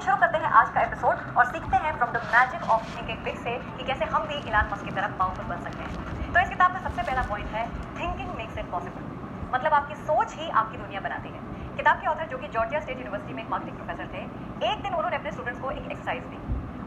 शुरू करते हैं आज का एपिसोड और सीखते हैं from the magic of thinking big से कि कैसे हम भी इलान मस्क की तरह पावरफुल बन सकते हैं। तो इस किताब का सबसे पहला पॉइंट है थिंकिंग मेक्स इट पॉसिबल, मतलब आपकी सोच ही आपकी दुनिया बनाती है। किताब के ऑथर जो कि जॉर्जिया स्टेट यूनिवर्सिटी में एक मार्केटिंग प्रोफेसर थे, एक दिन उन्होंने अपने स्टूडेंट्स को एक एक्सरसाइज दी।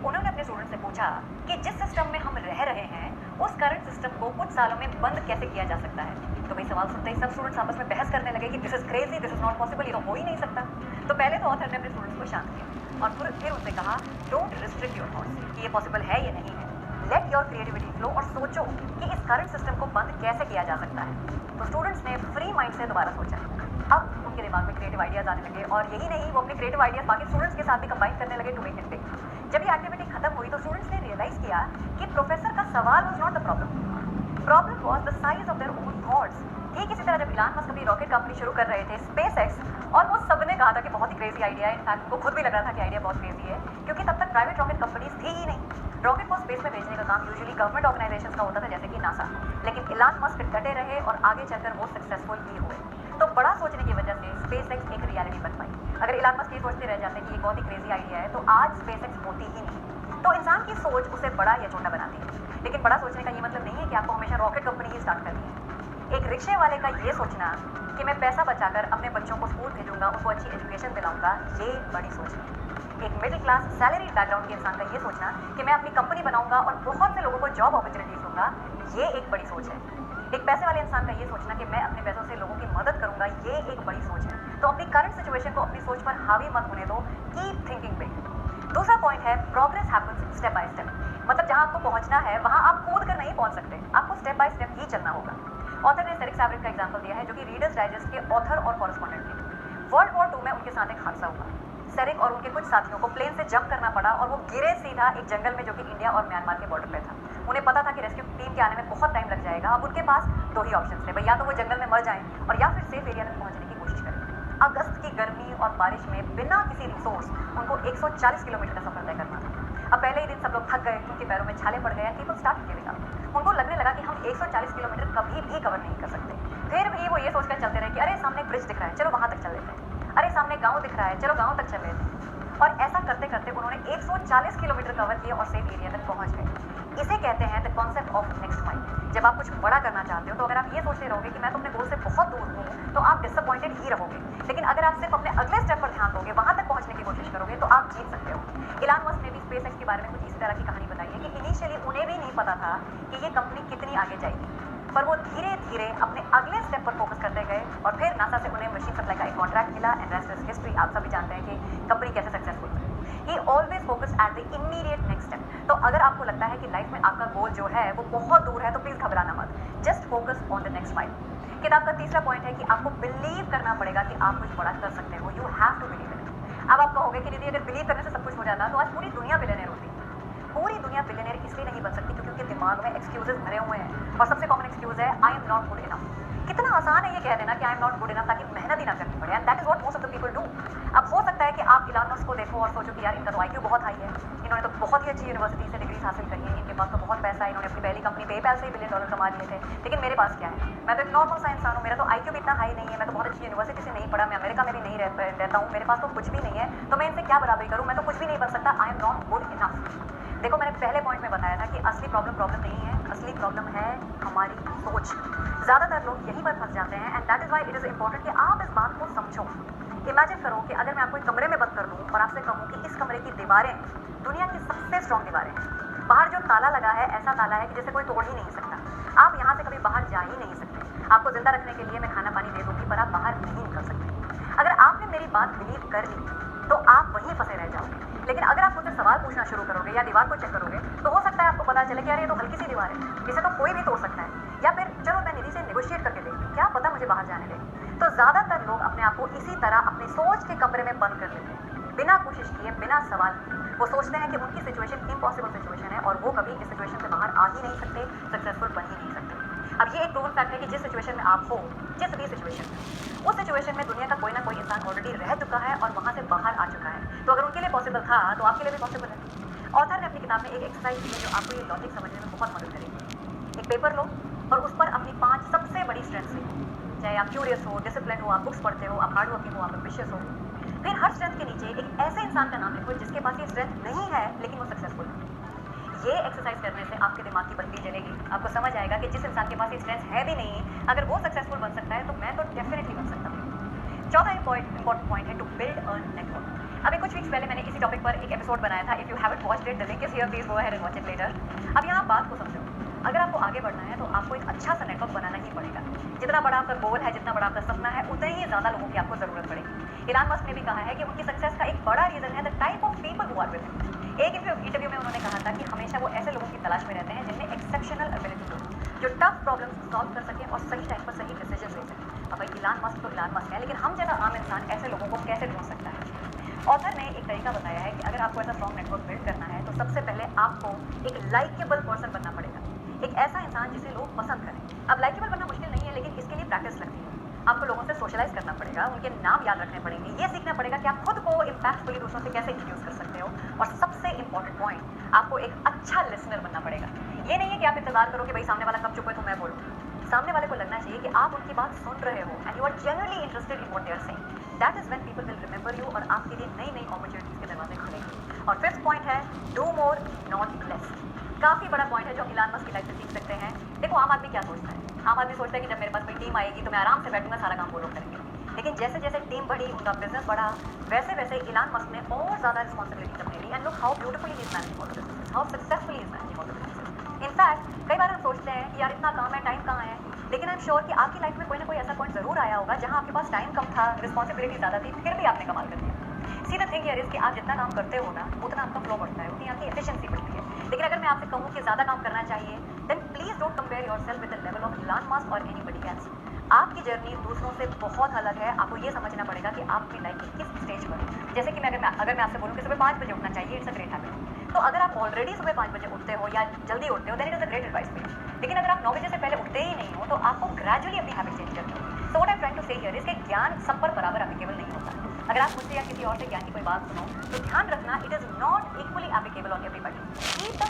उन्होंने अपने स्टूडेंट से पूछा कि जिस सिस्टम में हम रह रहे हैं उस करंट सिस्टम को कुछ सालों में बंद कैसे किया जा सकता है। तो भाई सवाल सुनते ही सब स्टूडेंट्स आपस में बहस करने लगे कि this is crazy, this is not possible, ये तो हो ही नहीं सकता। तो पहले तो ऑथर ने अपने स्टूडेंट्स को शांत किया और फिर उनसे कहा डोंट रिस्ट्रिक्ट योर थॉट्स कि ये पॉसिबल है या नहीं है। लेट योर क्रिएटिविटी फ्लो और सोचो कि इस करंट सिस्टम को बंद कैसे किया जा सकता है। तो स्टूडेंट्स ने फ्री माइंड से दोबारा सोचा। अब उनके दिमाग में क्रिएटिव आइडियाज आने लगे और यही नहीं, वो अपने क्रिएटिव आइडियाज बाकी स्टूडेंट्स के साथ भी कंबाइन करने लगे टू मेक इट बिग। जब ये एक्टिविटी खत्म हुई तो स्टूडेंट्स ने रियलाइज किया कि प्रोफेसर का सवाल was not the problem was the size of their own thoughts. ठीक इसी तरह जब इलान मस्क अपनी रॉकेट कंपनी शुरू कर रहे थे स्पेस एक्स, और वो सबने कहा था कि बहुत ही क्रेजी आइडिया है। इनफैक्ट उनको खुद भी लग रहा था कि आइडिया बहुत क्रेजी है, क्योंकि तब तक प्राइवेट रॉकेट कंपनीज थी ही नहीं। रॉकेट को स्पेस में भेजने का काम यूजुअली गवर्नमेंट ऑर्गेनाइजेशंस का होता था, जैसे कि नासा। लेकिन इलान मस्क डटे रहे और आगे चलकर वो सक्सेसफुल भी हुए। तो बड़ा सोचने की वजह से स्पेस एक्स एक रियलिटी बन पाई। अगर इलान मस्क ये सोचते रह जाते कि ये बहुत ही क्रेजी आइडिया है तो आज स्पेस एक्स होती ही नहीं। तो इंसान की सोच उसे बड़ा या छोटा बनाती है। लेकिन बड़ा सोचने का ये मतलब नहीं है कि आपको हमेशा रॉकेट कंपनी ही स्टार्ट करनी है। एक रिक्शे वाले का ये सोचना कि मैं पैसा बचाकर अपने बच्चों को स्कूल भेजूंगा, उनको अच्छी एजुकेशन दिलाऊंगा, ये बड़ी सोच है। एक मिडिल क्लास सैलरी बैकग्राउंड के इंसान का ये सोचना कि मैं अपनी कंपनी बनाऊंगा और बहुत से लोगों को जॉब अपॉर्चुनिटीज दूंगा, ये एक बड़ी सोच है। एक पैसे वाले इंसान का ये सोचना कि मैं अपने पैसों से लोगों की मदद करूंगा, ये एक बड़ी सोच है। तो अपनी करंट सिचुएशन को अपनी सोच पर हावी मत होने दो, कीप थिंकिंग बिग। दूसरा पॉइंट है progress happens step by step, मतलब जहां आपको पहुंचना है वहां आप कूद कर नहीं पहुंच सकते, आपको स्टेप बाय स्टेप ही चलना होगा। ऑथर ने सेरिक सैवरिन का एग्जांपल दिया है, जो कि रीडर्स डाइजेस्ट के ऑथर और कॉरेस्पॉन्डेंट थे। वर्ल्ड वॉर 2 में उनके साथ एक हादसा हुआ। सेरिक और उनके कुछ साथियों को प्लेन से जंप करना पड़ा और वो गिरे सीधा एक जंगल में जो कि इंडिया और म्यांमार के बॉर्डर पे था। उन्हें पता था कि रेस्क्यू टीम के आने में बहुत टाइम लग जाएगा। अब उनके पास दो ही ऑप्शन थे, भाई या तो वो जंगल में मर जाएं और या फिर सेफ एरिया में पहुंचने की कोशिश करें। अगस्त की गर्मी और बारिश में बिना किसी रिसोर्स उनको 140 किलोमीटर का सफर तय करना था। अब पहले ही दिन सब लोग थक गए, उनके पैरों में छाले पड़ गए, पीपल स्टार्ट गिविंग अप। उनको लगने लगा कि हम 140 किलोमीटर कभी भी कवर नहीं कर सकते। फिर भी वो ये सोचकर चलते रहे कि अरे सामने ब्रिज दिख रहा है, चलो वहां तक चल लेते हैं, अरे सामने गांव दिख रहा है, चलो गांव तक चल लेते हैं। और ऐसा करते करते उन्होंने 140 किलोमीटर कवर किए और सेफ एरिया तक पहुंच गए। इसे कहते हैं the concept of next mile. जब आप कुछ बड़ा करना चाहते हो तो अगर आप ये सोचते रहोगे कि मैं तो अपने गोल से बहुत दूर हूँ तो आप डिसअपॉइंटेड ही रहोगे। लेकिन अगर आप सिर्फ अपने अगले स्टेप पर ध्यान दोगे, वहां तक पहुंचने की कोशिश करोगे, तो आप जीत सकते हो। इलान मस्क ने भी स्पेस एक्स के बारे में कुछ इसी तरह की कहानी बताई है कि इनिशियली उन्हें भी नहीं पता था कि ये कंपनी कितनी आगे जाएगी, पर वो धीरे धीरे अपने अगले स्टेप पर फोकस करते गए और फिर नासा से उन्हें मशीन सप्लाई का एक कॉन्ट्रैक्ट मिला एंड रेस्ट इज हिस्ट्री। आप सभी जानते हैं कि कंपनी कैसे सक्सेसफुल है। ही always focus at the immediate next step. तो अगर आपको लगता है कि लाइफ में आपका गोल जो है वो बहुत दूर है तो प्लीज घबराना मत, just focus on the next mile. किताब का तीसरा पॉइंट है कि आपको बिलीव करना पड़ेगा कि आप कुछ बड़ा कर सकते हो। You have to believe in it. अब आप कहोगे कि दीदी अगर बिलीव करने से सब कुछ हो जाता तो आज पूरी दुनिया बिलियनर होती। पूरी दुनिया बिलियनर इसलिए नहीं बन सकती क्योंकि उनके दिमाग में एक्सक्यूजेस भरे हुए हैं, और सबसे कॉमन एक्सक्यूज है I am not good enough. कितना आसान है ये कह देना कि I am not good enough ताकि मेहनत ही ना करनी पड़े, and that is what most of the people do. अब हो सकता है कि आप इलान मस्क को देखो और सोचो कि यार इनका तो आईक्यू बहुत हाई है, इन्होंने तो बहुत ही अच्छी यूनिवर्सिटी से डिग्री हासिल करी है, इनके पास तो बहुत पैसा है, इन्होंने अपनी पहली कंपनी पेपैल से ही $1 बिलियन कमा लिए थे। लेकिन मेरे पास क्या है? मैं तो एक नॉर्मल सा इंसान हूँ, मेरा तो आईक्यू भी इतना हाई नहीं है, मैं तो बहुत अच्छी यूनिवर्सिटी से नहीं पढ़ा, मैं अमेरिका में भी नहीं रहता हूँ, मेरे पास तो कुछ भी नहीं है, तो मैं इनसे क्या बराबरी करूँ? मैं तो कुछ भी नहीं बन सकता। I am not good enough. देखो, मैंने पहले पॉइंट में बताया था कि असली प्रॉब्लम नहीं है, असली प्रॉब्लम है हमारी सोच। ज़्यादातर लोग यहीं पर फंस जाते हैं, and that is why it is important कि आप इस बात को समझो। इमेजिन करो कि अगर मैं आपको एक कमरे में बंद कर दूँ और आपसे कहूँ कि इस कमरे की दीवारें दुनिया की सबसे स्ट्रॉन्ग दीवारें हैं। बाहर जो ताला लगा है ऐसा ताला है कि जिसे कोई तोड़ ही नहीं सकता। आप यहाँ से कभी बाहर जा ही नहीं सकते। आपको जिंदा रखने के लिए मैं खाना पानी दे दूँगी, पर आप बाहर नहीं निकल सकते। अगर आपने मेरी बात बिलीव कर ली तो आप वहीं फंसे रह जाओगे। लेकिन अगर आप मुझसे सवाल पूछना शुरू करोगे या दीवार को चेक करोगे तो हो सकता है आपको पता चले कि यार ये तो हल्की सी दीवार है, इसे तो कोई भी तोड़ सकता है, या फिर चलो मैं निधि से नेगोशिएट करके देखती हूँ, क्या पता मुझे बाहर जाने दे। तो ज़्यादातर लोग अपने आप को इसी तरह अपनी सोच के कमरे में बंद कर लेते हैं, बिना कोशिश किए, बिना सवाल किए। वो सोचते हैं कि उनकी सिचुएशन इम्पॉसिबल सिचुएशन है और वो कभी इस सिचुएशन से बाहर आ ही नहीं सकते, सक्सेसफुल बन ही नहीं सकते। अब ये एक प्रूवन फैक्ट है कि जिस सिचुएशन में आप हो, जिस भी सिचुएशन में, उस सिचुएशन में दुनिया का कोई ना कोई इंसान ऑलरेडी रह चुका है और वहाँ से बाहर आ चुका है। तो अगर उनके लिए पॉसिबल था तो आपके लिए भी पॉसिबल है। ऑथर ने अपनी किताब में एक एक्सरसाइज दी है जो आपको ये लॉजिक समझने में बहुत मदद करेगी। एक पेपर लो और उस पर अपनी 5 सबसे बड़ी स्ट्रेंथ्स लिखो। चाहे आप क्यूरियस हो, डिसिप्लिन हो, आप बुक्स पढ़ते हो, आप हार्ड वर्किंग हो, आप एम्बिशियस हो। फिर हर स्ट्रेंथ के नीचे एक ऐसे इंसान का नाम लिखो जिसके पास ये स्ट्रेंथ नहीं है लेकिन वो सक्सेसफुल है। ये एक्सरसाइज करने से आपके दिमाग की बत्ती जलेगी, आपको समझ आएगा कि जिस इंसान के पास ये स्ट्रेंथ है भी नहीं, अगर वो सक्सेसफुल बन सकता है तो मैं तो डेफिनेटली बन सकता हूँ। चौथा इंपॉर्टेंट पॉइंट है टू बिल्ड अ नेटवर्क। अभी कुछ वीक्स पहले मैंने इसी टॉपिक पर एक एपिसोड बनाया था। If you haven't watched it, the link is here, please go ahead and watch it later. अब यहाँ बात को समझो, अगर आपको आगे बढ़ना है तो आपको एक अच्छा सा नेटवर्क बनाना ही पड़ेगा। जितना बड़ा आपका गोल है, जितना बड़ा आपका सपना है, उतने ही ज़्यादा लोगों की आपको ज़रूरत पड़ेगी। इलान मस्क ने भी कहा है कि उनकी सक्सेस का एक बड़ा रीज़न है the type of people who are with him. एक इंटरव्यू में उन्होंने कहा था कि हमेशा वो ऐसे लोगों की तलाश में रहते हैं जिनमें एक्सेप्शनल एबिलिटी हो, जो टफ प्रॉब्लम्स सॉल्व कर सकें और सही टाइम पर सही डिसीजन ले सकें। अब भाई इलान मस्क तो इलान मस्क है, लेकिन हम जैसा आम इंसान ऐसे लोगों को कैसे ढूंढ सकता है? ऑथर ने एक तरीका बताया है कि अगर आपको ऐसा स्ट्रॉन्ग नेटवर्क बिल्ड करना है तो सबसे पहले आपको एक लाइकेबल पर्सन बनना पड़ेगा, एक ऐसा इंसान जिसे लोग पसंद करें। अब लाइकेबल बनना मुश्किल नहीं है, लेकिन इसके लिए प्रैक्टिस लगती है। आपको लोगों से सोशलाइज करना पड़ेगा, उनके नाम याद रखने पड़ेंगे, ये सीखना पड़ेगा कि आप खुद को इम्पैक्टफुली दूसरों से कैसे इंट्रोड्यूस कर सकते हो। और सबसे इंपॉर्टेंट पॉइंट, आपको एक अच्छा लिसनर बनना पड़ेगा। ये नहीं है कि आप इंतजार करो कि भाई सामने वाला कब चुप है तो मैं बोलूँ। सामने वाले को लगना चाहिए कि आप उनकी बात सुन रहे हो and you are genuinely interested in what they are saying. That is when people will remember you और आपके लिए नई नई अपॉर्चुनिटीज के दरवाजे खुलेंगे। और फिफ्थ पॉइंट है डू मोर नॉट लेस। काफी बड़ा पॉइंट है जो इलान मस्क की लाइफ से सीख सकते हैं। देखो, आम आदमी क्या सोचता है? आम आदमी सोचता है कि जब मेरे पास कोई टीम आएगी तो मैं आराम से बैठूंगा, सारा काम वो लोग करेंगे। लेकिन जैसे जैसे टीम बढ़ी, उनका बिजनेस बढ़ा, वैसे वैसे इलान मस्क ने और ज्यादा रिस्पॉन्सिबिलिटी अपनी ली। And look how beautifully he is managing all the business, how successfully is managing all the business. In fact कई बार हम सोचते हैं कि यार इतना काम है, टाइम कहाँ है? लेकिन आई एम श्योर कि आपकी लाइफ में कोई ना कोई ऐसा पॉइंट जरूर आया होगा जहाँ आपके पास टाइम कम था, रिस्पॉन्सिबिलिटी ज़्यादा थी, फिर भी आपने कमाल कर दिया। See the thing here is कि आप जितना काम करते हो ना, उतना आपका फ्लो बढ़ता है, उतनी आपकी एफिशिएंसी बढ़ती है। लेकिन अगर मैं आपसे कहूँ कि ज़्यादा काम करना चाहिए, then please don't compare yourself with the level of Elon Musk और एनीबॉडी एल्स। आपकी जर्नी दूसरों से बहुत अलग है। आपको ये समझना पड़ेगा कि आप अपनी लाइफ की किस स्टेज पर हैं। जैसे कि अगर मैं आपसे बोलूँ कि सुबह 5 बजे उठना चाहिए, इट्स अ ग्रेट हैबिट। तो अगर आप ऑलरेडी सुबह 5 बजे उठते हो या जल्दी उठते हो, then it is a great advice for you. लेकिन अगर आप 9 बजे से पहले उठते ही नहीं हो तो आपको ग्रेजुअली अपनी हैबिट चेंज करनी है। So what I am trying to say here is कि ज्ञान सब पर बराबर एप्लीकेबल नहीं होता। अगर आप मुझसे या किसी और से ज्ञान की कोई बात सुनो तो ध्यान रखना, it is not equally applicable on everybody. Keep the